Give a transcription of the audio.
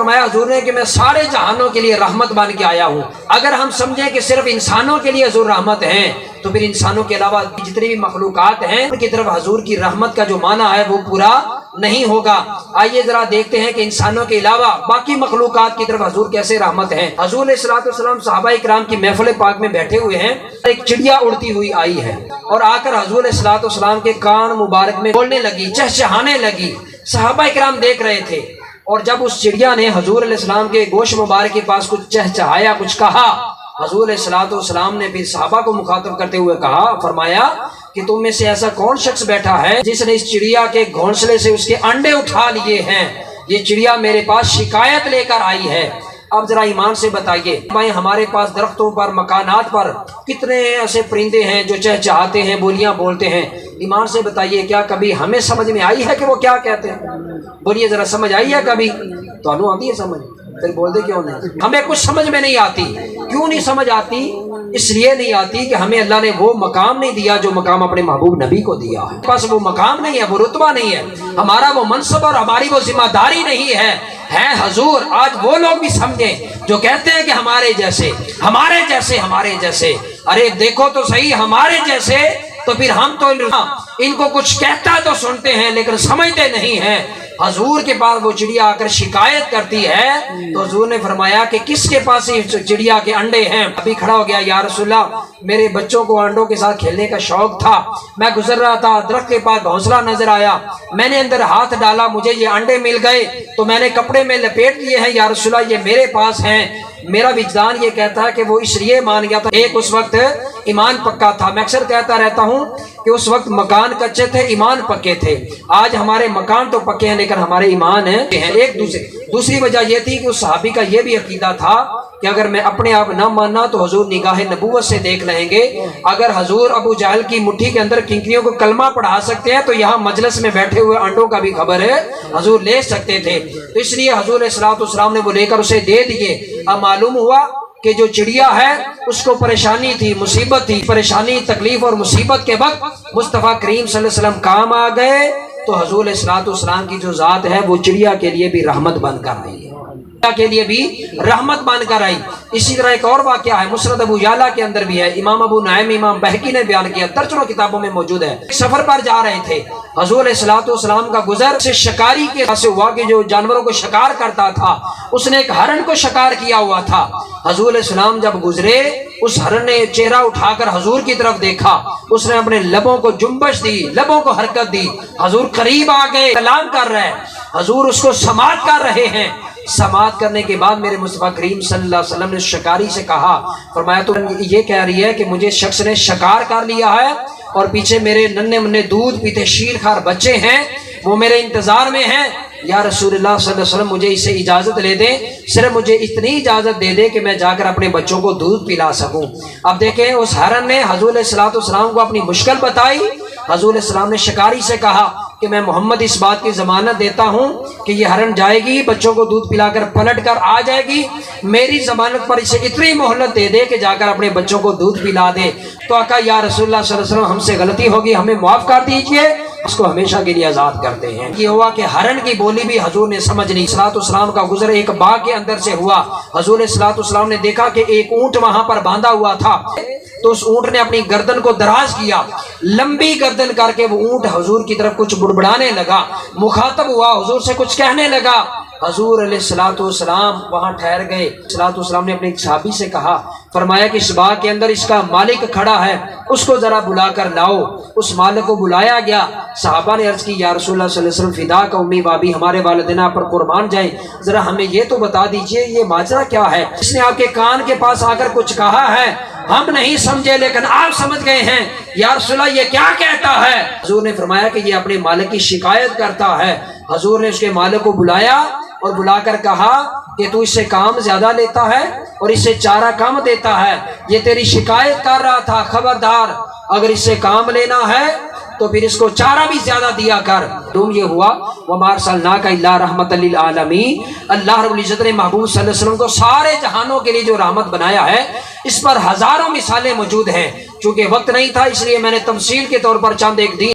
فرمایا حضور نے کہ میں سارے جہانوں کے لیے رحمت بن کے آیا ہوں۔ اگر ہم سمجھیں کہ صرف انسانوں کے لیے حضور رحمت ہیں تو پھر انسانوں کے علاوہ جتنی بھی مخلوقات ہیں ان کی طرف حضور کی رحمت کا جو معنی ہے وہ پورا نہیں ہوگا۔ آئیے ذرا دیکھتے ہیں کہ انسانوں کے علاوہ باقی مخلوقات کی طرف حضور کیسے رحمت ہے۔ حضور علیہ الصلوۃ والسلام صحابہ کرام کی محفل پاک میں بیٹھے ہوئے ہیں، ایک چڑیا اڑتی ہوئی آئی ہے اور آ کر حضور علیہ الصلوۃ والسلام کے کان مبارک میں بولنے لگی، چہچہانے لگی۔ صحابہ کرام دیکھ رہے تھے اور جب اس چڑیا نے حضور علیہ السلام کے گوش مبارک کے پاس کچھ چہچہایا، کچھ کہا، حضور علیہ الصلوۃ والسلام نے پھر صحابہ کو مخاطب کرتے ہوئے کہا، فرمایا کہ تم میں سے ایسا کون شخص بیٹھا ہے جس نے اس چڑیا کے گھونسلے سے اس کے انڈے اٹھا لیے ہیں؟ یہ چڑیا میرے پاس شکایت لے کر آئی ہے۔ اب ذرا ایمان سے بتائیے بھائی، ہمارے پاس درختوں پر، مکانات پر کتنے ایسے پرندے ہیں جو چہچہاتے ہیں، بولیاں بولتے ہیں۔ ایمان سے بتائیے کیا کبھی ہمیں سمجھ میں آئی ہے کہ وہ کیا کہتے ہیں؟ بولیے ذرا، سمجھ آئی ہے کبھی؟ تو انہوں آتی ہے سمجھ، پھر بول دے کیوں نہیں؟ ہمیں کچھ سمجھ میں نہیں آتی۔ کیوں نہیں سمجھ آتی؟ اس لیے نہیں آتی کہ ہمیں اللہ نے وہ مقام نہیں دیا جو مقام اپنے محبوب نبی کو دیا ہے۔ بس وہ مقام نہیں ہے، وہ رتبہ نہیں ہے، ہمارا وہ منصب اور ہماری وہ ذمہ داری نہیں ہے۔ ہے حضور، آج وہ لوگ بھی سمجھیں جو کہتے ہیں کہ ہمارے جیسے، ہمارے جیسے، ہمارے جیسے۔ ارے دیکھو تو صحیح، ہمارے جیسے تو پھر ہم تو ان کو کچھ کہتا تو سنتے ہیں لیکن سمجھتے نہیں ہیں۔ حضور کے پاس وہ چڑیا آ کر شکایت کرتی ہے تو حضور نے فرمایا کہ کس کے پاس چڑیا کے انڈے ہیں؟ ابھی کھڑا ہو گیا، یا رسول اللہ میرے بچوں کو انڈوں کے ساتھ کھیلنے کا شوق تھا، میں گزر رہا تھا، درخت کے پاس گھونسلہ نظر آیا، میں نے اندر ہاتھ ڈالا، مجھے یہ انڈے مل گئے تو میں نے کپڑے میں لپیٹ لیے ہیں، یا رسول اللہ یہ میرے پاس ہیں۔ میرا وجدان یہ کہتا ہے کہ وہ اس لیے مان گیا تھا، ایک اس وقت ایمان پکا تھا۔ میں اکثر کہتا رہتا ہوں کہ اس وقت مکان کچے تھے، ایمان پکے تھے۔ آج ہمارے مکان تو پکے ہیں لیکن ہمارے ایمان ہیں ایک دوسری وجہ یہ تھی کہ اس صحابی کا یہ بھی عقیدہ تھا کہ اگر میں اپنے آپ نہ ماننا تو حضور نگاہ نبوت سے دیکھ لیں گے۔ اگر حضور ابو جہل کی مٹھی کے اندر کنکریوں کو کلمہ پڑھا سکتے ہیں تو یہاں مجلس میں بیٹھے ہوئے انڈوں کا بھی خبر ہے حضور لے سکتے تھے۔ تو اس لیے حضور علیہ الصلوۃ والسلام نے وہ لے کر اسے دے دیے۔ اب معلوم ہوا کہ جو چڑیا ہے اس کو پریشانی تھی، مصیبت تھی، پریشانی، تکلیف اور مصیبت کے وقت مصطفیٰ کریم صلی اللہ علیہ وسلم کام آ گئے تو حضور علیہ الصلوۃ والسلام کی جو ذات ہے وہ چڑیا کے لیے بھی رحمت بن کر آئی ہے، کے لیے بھی رحمت بن کر آئی۔ اسی طرح ایک اور واقعہ ہے، مسند ابو یعلا کے اندر بھی ہے، امام ابو نعیم، امام بہقی نے بیان کیا، درجنوں کتابوں میں موجود ہے۔ سفر پر جا رہے تھے، حضور علیہ الصلوۃ والسلام کا گزر سے شکاری کے پاس ہوا کہ جو جانوروں کو شکار کرتا تھا اس نے ایک ہرن کو شکار کیا ہوا تھا۔ حضور علیہ السلام جب گزرے اس ہرن نے چہرہ اٹھا کر حضور کی طرف دیکھا، اس نے اپنے لبوں کو جنبش دی، لبوں کو حرکت دی، حضور قریب آ گئے، کلام کر رہے ہیں، حضور اس کو سماعت کر رہے ہیں۔ سماعت کرنے کے بعد میرے مصطفیٰ کریم صلی اللہ علیہ وسلم نے شکاری سے کہا، فرمایا تو یہ کہہ رہی ہے کہ مجھے شخص نے شکار کر لیا ہے اور پیچھے میرے ننھے منھے دودھ پیتے شیر خوار بچے ہیں، وہ میرے انتظار میں ہیں، یا رسول اللہ صلی اللہ علیہ وسلم مجھے اسے اجازت لے دیں، صرف مجھے اتنی اجازت دے دے کہ میں جا کر اپنے بچوں کو دودھ پلا سکوں۔ اب دیکھیں اس ہرن نے حضور علیہ الصلوۃ والسلام کو اپنی مشکل بتائی۔ حضور علیہ السلام نے شکاری سے کہا کہ میں محمد اس بات کی ضمانت دیتا ہوں کہ یہ ہرن جائے گی، بچوں کو دودھ پلا کر پلٹ کر آ جائے گی، میری ضمانت پر اسے اتنی مہلت دے دے کہ جا کر اپنے بچوں کو دودھ پلا دے۔ تو آقا یا رسول اللہ صلی اللہ علیہ وسلم ہم سے غلطی ہوگی، ہمیں معاف کر دیجئے، اس کو ہمیشہ کے لیے آزاد کرتے ہیں۔ یہ ہوا کہ ہرن کی بولی بھی حضور نے سمجھ لی۔ صلوات والسلام کا گزر ایک باغ کے اندر سے ہوا، حضور علیہ الصلوۃ والسلام نے دیکھا کہ ایک اونٹ وہاں پر باندھا ہوا تھا، تو اس اونٹ نے اپنی گردن کو دراز کیا، لمبی گردن کر کے وہ اونٹ حضور کی طرف کچھ بڑبڑانے لگا، مخاطب ہوا، حضور سے کچھ کہنے لگا۔ حضور علیہ الصلوۃ والسلام وہاں ٹھہر گئے۔ صلوات والسلام نے اپنے ایک صحابی سے کہا، فرمایا کہ اس باغ کے اندر اس کا مالک کھڑا ہے، اس کو ذرا بلا کر لاؤ۔ اس مالک کو بلایا گیا۔ صحابہ نے عرض کی، یا رسول اللہ صلی اللہ علیہ وسلم فدا کا امی بابی، ہمارے والدین آپ پر قربان جائیں، ذرا ہمیں یہ تو بتا دیجئے یہ ماجرا کیا ہے؟ اس نے آپ کے کان کے پاس آ کر کچھ کہا ہے، ہم نہیں سمجھے لیکن آپ سمجھ گئے ہیں، یا رسول اللہ یہ کیا کہتا ہے؟ حضور نے فرمایا کہ یہ اپنے مالک کی شکایت کرتا ہے۔ حضور نے اس کے مالک کو بلایا اور بلا کر کہا کہ تو اس سے کام زیادہ لیتا ہے اور اس سے چارہ کم دیتا ہے، یہ تیری شکایت کر رہا تھا، خبردار اگر اس سے کام لینا ہے تو پھر اس کو چارہ بھی زیادہ دیا کر۔ تم یہ ہوا وَمَا أَرْسَلْنَاكَ إِلَّا رَحْمَةً لِلْعَالَمِينَ، اللہ رب العزت نے محبوب صلی اللہ علیہ وسلم کو سارے جہانوں کے لیے جو رحمت بنایا ہے، اس پر ہزاروں مثالیں موجود ہیں۔ چونکہ وقت نہیں تھا اس لیے میں نے تمثیل کے طور پر چند ایک دی۔